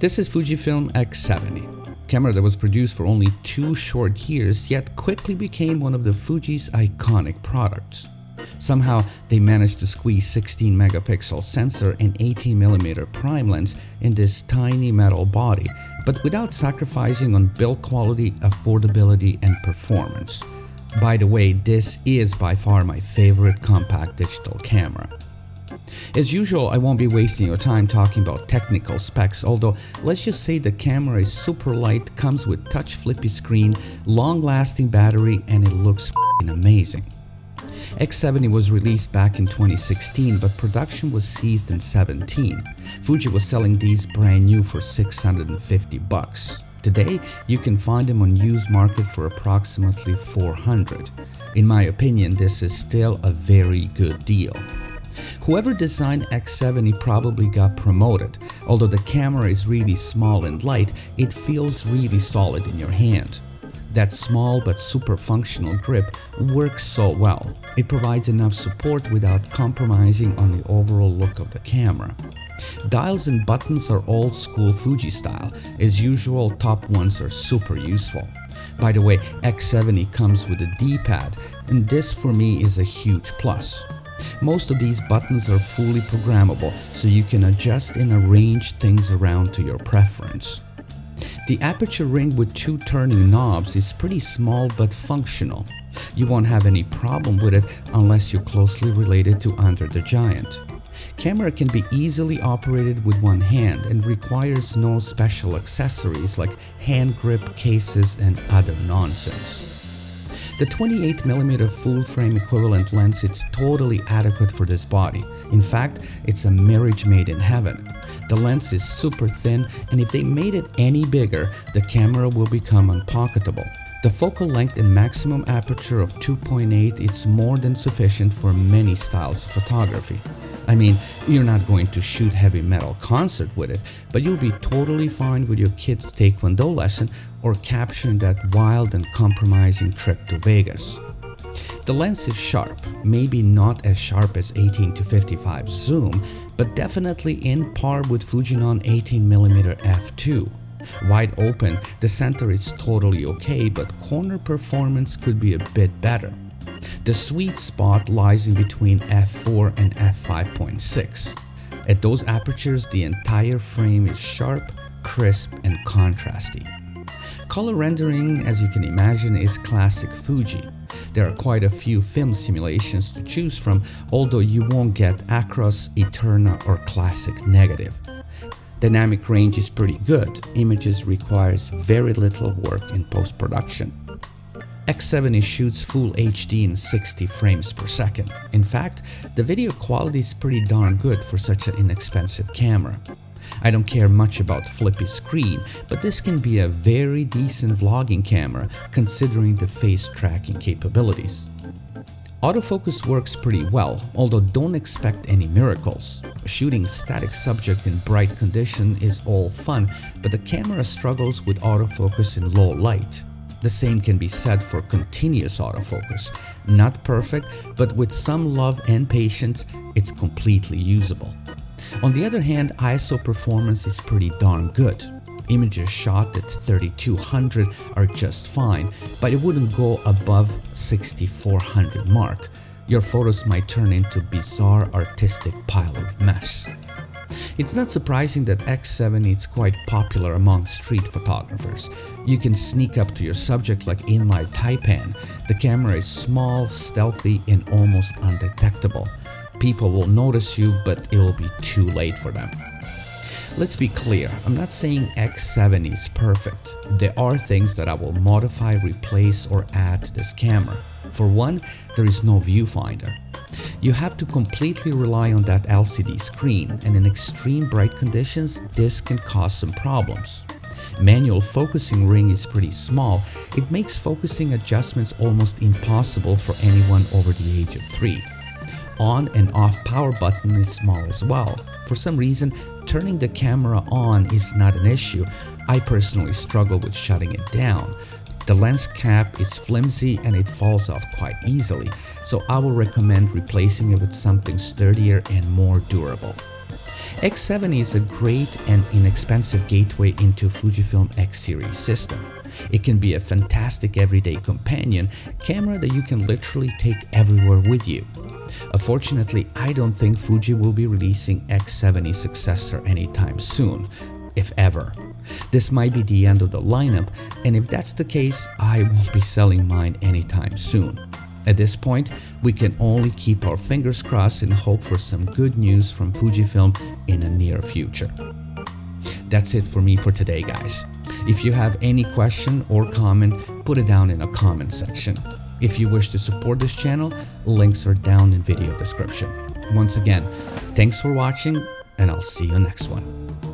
This is Fujifilm X70, a camera that was produced for only 2 short years, yet quickly became one of the Fuji's iconic products. Somehow, they managed to squeeze 16 megapixel sensor and 18mm prime lens in this tiny metal body, but without sacrificing on build quality, affordability, and performance. By the way, this is by far my favorite compact digital camera. As usual, I won't be wasting your time talking about technical specs, although let's just say the camera is super light, comes with touch flippy screen, long-lasting battery, and it looks f***ing amazing. X70 was released back in 2016, but production was ceased in 2017. Fuji was selling these brand new for $650. Today, you can find them on used market for approximately $400. In my opinion, this is still a very good deal. Whoever designed X70 probably got promoted. Although the camera is really small and light, it feels really solid in your hand. That small but super functional grip works so well. It provides enough support without compromising on the overall look of the camera. Dials and buttons are old school Fuji style. As usual, top ones are super useful. By the way, X70 comes with a D-pad, and this for me is a huge plus. Most of these buttons are fully programmable, so you can adjust and arrange things around to your preference. The aperture ring with 2 turning knobs is pretty small but functional. You won't have any problem with it unless you're closely related to Andre the Giant. Camera can be easily operated with one hand and requires no special accessories like hand grip, cases, and other nonsense. The 28mm full-frame equivalent lens is totally adequate for this body. In fact, it's a marriage made in heaven. The lens is super thin, and if they made it any bigger, the camera will become unpocketable. The focal length and maximum aperture of 2.8 is more than sufficient for many styles of photography. I mean, you're not going to shoot heavy metal concert with it, but you'll be totally fine with your kid's taekwondo lesson or capturing that wild and compromising trip to Vegas. The lens is sharp, maybe not as sharp as 18-55 zoom, but definitely in par with Fujinon 18mm f2. Wide open, the center is totally okay, but corner performance could be a bit better. The sweet spot lies in between f4 and f5.6. At those apertures, the entire frame is sharp, crisp, and contrasty. Color rendering, as you can imagine, is classic Fuji. There are quite a few film simulations to choose from, although you won't get Acros, Eterna, or Classic Negative. Dynamic range is pretty good. Images requires very little work in post-production. X70 shoots full HD in 60 frames per second. In fact, the video quality is pretty darn good for such an inexpensive camera. I don't care much about flippy screen, but this can be a very decent vlogging camera considering the face tracking capabilities. Autofocus works pretty well, although don't expect any miracles. Shooting static subject in bright condition is all fun, but the camera struggles with autofocus in low light. The same can be said for continuous autofocus. Not perfect, but with some love and patience, it's completely usable. On the other hand, ISO performance is pretty darn good. Images shot at 3200 are just fine, but it wouldn't go above 6400 mark. Your photos might turn into bizarre artistic pile of mess. It's not surprising that X70 is quite popular among street photographers. You can sneak up to your subject like inline Taipan. The camera is small, stealthy, and almost undetectable. People will notice you, but it will be too late for them. Let's be clear, I'm not saying X70 is perfect. There are things that I will modify, replace, or add to this camera. For one, there is no viewfinder. You have to completely rely on that LCD screen, and in extreme bright conditions, this can cause some problems. Manual focusing ring is pretty small. It makes focusing adjustments almost impossible for anyone over the age of 3. On and off power button is small as well. For some reason, turning the camera on is not an issue. I personally struggle with shutting it down. The lens cap is flimsy and it falls off quite easily, so I will recommend replacing it with something sturdier and more durable. X70 is a great and inexpensive gateway into Fujifilm X series system. It can be a fantastic everyday companion camera that you can literally take everywhere with you. Unfortunately, I don't think Fuji will be releasing X70 successor anytime soon, if ever. This might be the end of the lineup, and if that's the case, I won't be selling mine anytime soon. At this point, we can only keep our fingers crossed and hope for some good news from Fujifilm in the near future. That's it for me for today, guys. If you have any question or comment, put it down in a comment section. If you wish to support this channel, links are down in video description. Once again, thanks for watching, and I'll see you next one.